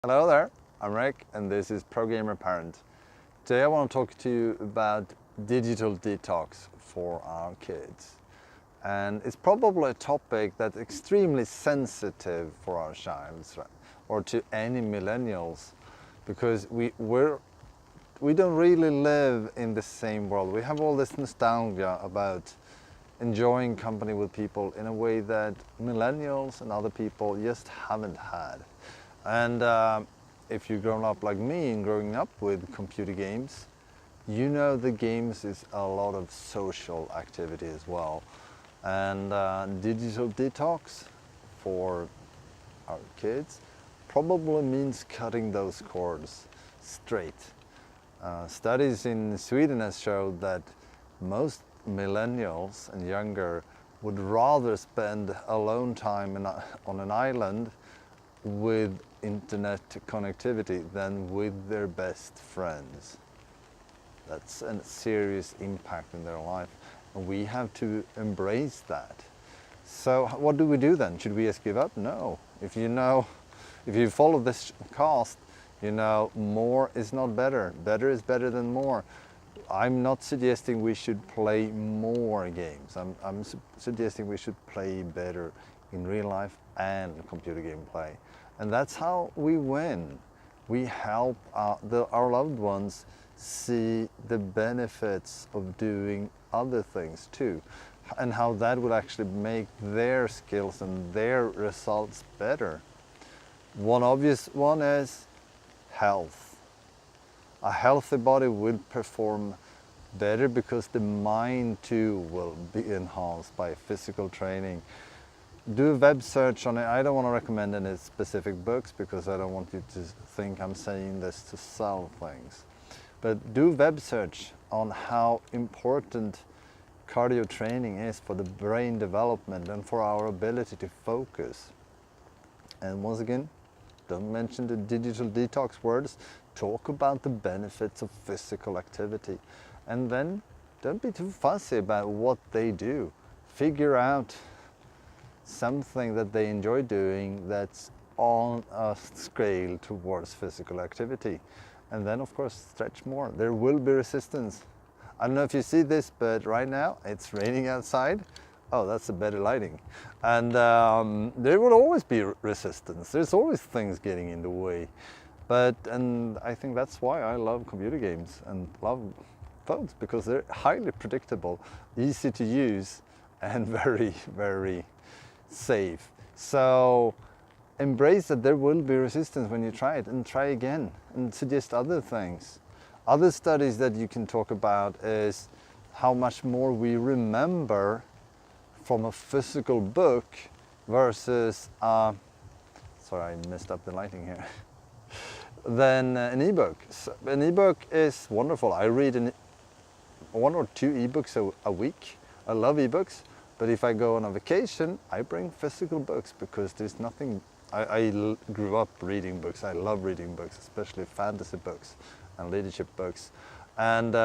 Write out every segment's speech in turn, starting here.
Hello there, I'm Rick and this is Pro Gamer Parent. Today I want to talk to you about digital detox for our kids. And it's probably a topic that's extremely sensitive for our childs or to any millennials because we don't really live in the same world. We have all this nostalgia about enjoying company with people in a way that millennials and other people just haven't had. And if you've grown up like me and growing up with computer games, you know the games is a lot of social activity as well. And digital detox for our kids probably means cutting those cords straight. Studies in Sweden have showed that most millennials and younger would rather spend alone time on an island with internet connectivity than with their best friends. That's a serious impact in their life, and we have to embrace that. So what do we do then? Should we just give up? No. If you follow this cast, you know more is not better. Better is better than more. I'm not suggesting we should play more games. I'm suggesting we should play better in real life and computer game play. And that's how we win. We help our loved ones see the benefits of doing other things too, and how that will actually make their skills and their results better. One obvious one is health. A healthy body will perform better because the mind too will be enhanced by physical training. Do a web search on it. I don't want to recommend any specific books because I don't want you to think I'm saying this to sell things. But do web search on how important cardio training is for the brain development and for our ability to focus. And once again, don't mention the digital detox words. Talk about the benefits of physical activity. And then don't be too fussy about what they do. Figure out something that they enjoy doing that's on a scale towards physical activity. And then of course stretch more. There will be resistance. I don't know if you see this, but right now it's raining outside. Oh, that's a better lighting. And there will always be resistance. There's always things getting in the way. And I think that's why I love computer games and love phones, because they're highly predictable, easy to use, and very, very safe. So embrace that there will be resistance when you try it, and try again and suggest other things. Other studies that you can talk about is how much more we remember from a physical book versus sorry, I messed up the lighting here than an ebook. So an ebook is wonderful. I read one or two ebooks a week. I love ebooks. But if I go on a vacation, I bring physical books because there's nothing. I grew up reading books. I love reading books, especially fantasy books and leadership books. And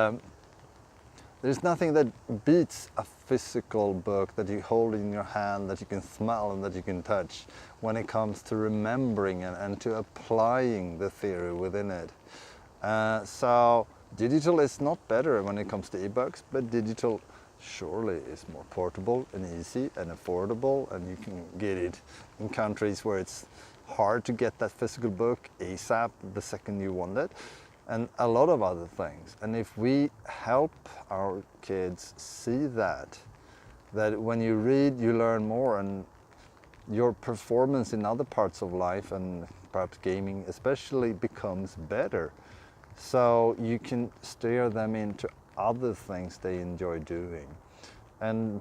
there's nothing that beats a physical book that you hold in your hand, that you can smell and that you can touch when it comes to remembering and to applying the theory within it. So digital is not better when it comes to ebooks, but digital surely is more portable and easy and affordable, and you can get it in countries where it's hard to get that physical book ASAP the second you want it, and a lot of other things. And if we help our kids see that when you read you learn more, and your performance in other parts of life and perhaps gaming especially becomes better, so you can steer them into other things they enjoy doing. And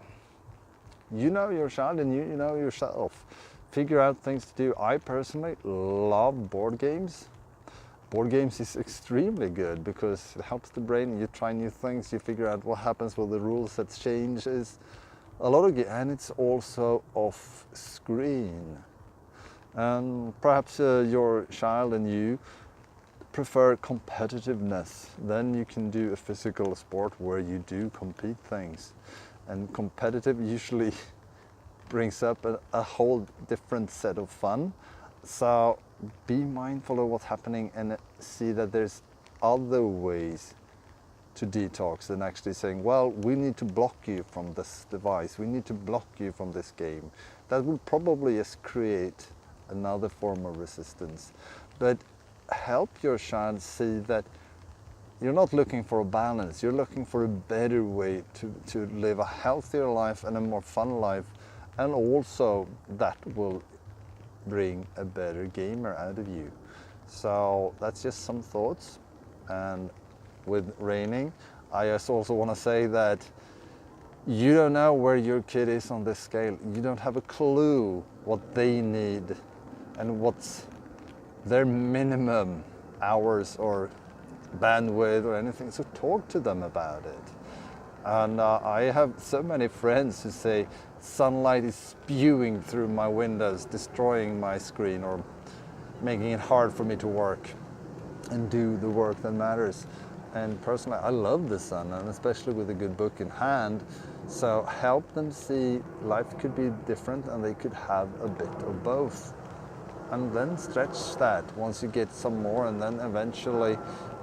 you know your child and you know yourself. Figure out things to do. I personally love board games. Board games is extremely good because it helps the brain. You try new things, you figure out what happens with the rules that changes. A lot of and it's also off screen. And perhaps your child and you prefer competitiveness, then you can do a physical sport where you do compete things. And competitive usually brings up a whole different set of fun. So be mindful of what's happening and see that there's other ways to detox than actually saying, well, we need to block you from this device, we need to block you from this game. That will probably just create another form of resistance. But help your child see that you're not looking for a balance, you're looking for a better way to live a healthier life and a more fun life, and also that will bring a better gamer out of you. So that's just some thoughts. And with raining, I just also want to say that you don't know where your kid is on this scale. You don't have a clue what they need and what's their minimum hours or bandwidth or anything. So talk to them about it. And I have so many friends who say sunlight is spewing through my windows, destroying my screen or making it hard for me to work and do the work that matters. And personally, I love the sun, and especially with a good book in hand. So help them see life could be different and they could have a bit of both. And then stretch that once you get some more, and then eventually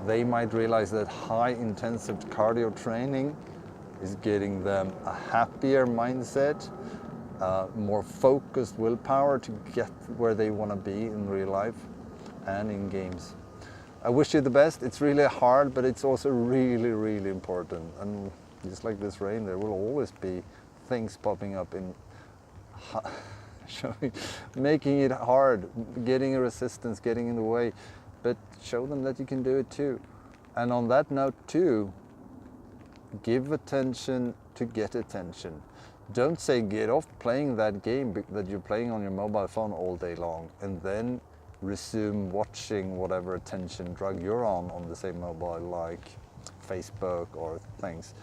they might realize that high intensive cardio training is getting them a happier mindset, more focused willpower to get where they want to be in real life and in games. I wish you the best. It's really hard, but it's also really, really important. And just like this rain, there will always be things popping up in making it hard, getting a resistance, getting in the way. But show them that you can do it too. And on that note too, give attention to get attention. Don't say get off playing that game that you're playing on your mobile phone all day long and then resume watching whatever attention drug you're on the same mobile, like Facebook or things.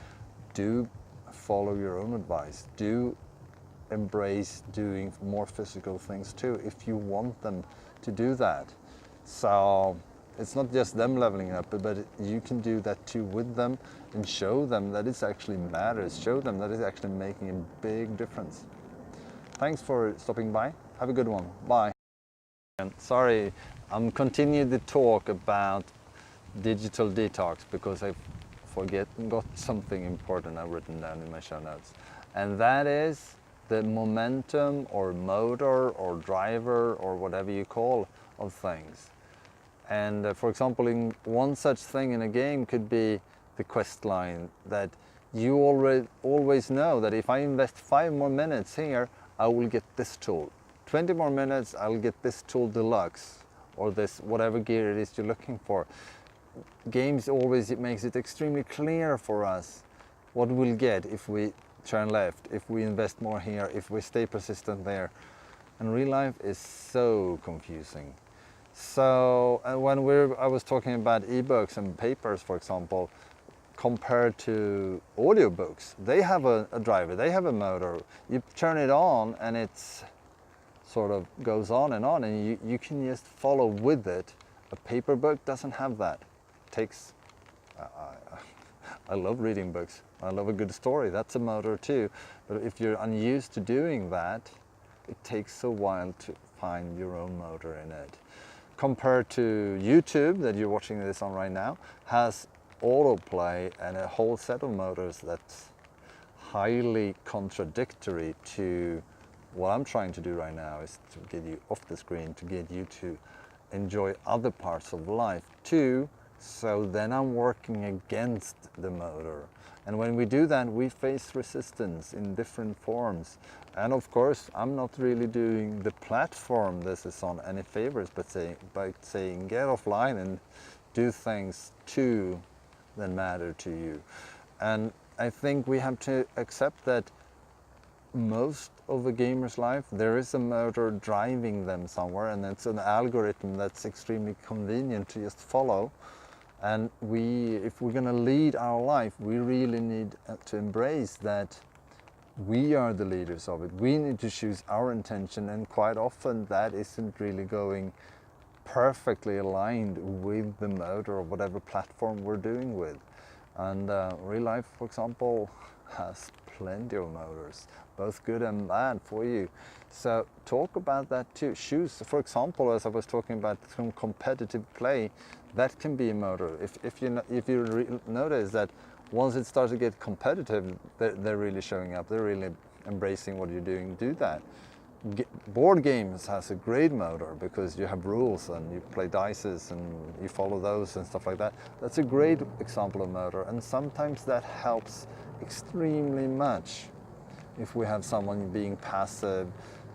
Do follow your own advice. Do embrace doing more physical things too if you want them to do that. So it's not just them leveling up, but you can do that too with them and show them that it actually matters. Show them that it's actually making a big difference. Thanks for stopping by. Have a good one. Bye. And sorry, I'm continuing the talk about digital detox because I got something important I've written down in my show notes. And that is the momentum or motor or driver or whatever you call of things. And for example, in one such thing in a game could be the quest line, that you always know that if I invest 5 more minutes here, I will get this tool. 20 more minutes, I'll get this tool deluxe, or this whatever gear it is you're looking for. Games always, it makes it extremely clear for us what we'll get if we turn left, if we invest more here, if we stay persistent there. And real life is so confusing. So when I was talking about ebooks and papers, for example, compared to audiobooks, they have a driver, they have a motor. You turn it on and it's sort of goes on, and you can just follow with it. A paper book doesn't have that. It takes, I love reading books. I love a good story. That's a motor too. But if you're unused to doing that, it takes a while to find your own motor in it. Compared to YouTube, that you're watching this on right now, has autoplay and a whole set of motors that's highly contradictory to what I'm trying to do right now, is to get you off the screen, to get you to enjoy other parts of life too. So then I'm working against the motor. And when we do that, we face resistance in different forms. And of course, I'm not really doing the platform this is on any favors, but by saying get offline and do things too that matter to you. And I think we have to accept that most of a gamer's life, there is a motor driving them somewhere, and it's an algorithm that's extremely convenient to just follow. And if we're going to lead our life, we really need to embrace that we are the leaders of it. We need to choose our intention, and quite often that isn't really going perfectly aligned with the motor or whatever platform we're doing with. And real life, for example, has plenty of motors, both good and bad for you. So talk about that too. Shoes, for example, as I was talking about some competitive play, that can be a motor. If you notice that once it starts to get competitive, they're really showing up. They're really embracing what you're doing. Do that. Board games has a great motor because you have rules and you play dices and you follow those and stuff like that. That's a great example of motor, and sometimes that helps extremely much. If we have someone being passive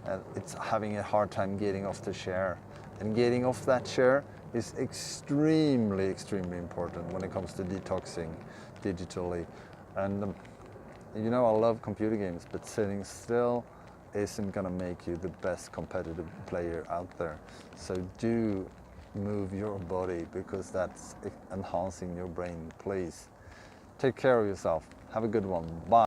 and it's having a hard time getting off the chair, and getting off that chair is extremely important when it comes to detoxing digitally. And you know, I love computer games, but sitting still isn't going to make you the best competitive player out there. So do move your body, because that's enhancing your brain. Please take care of yourself. Have a good one. Bye.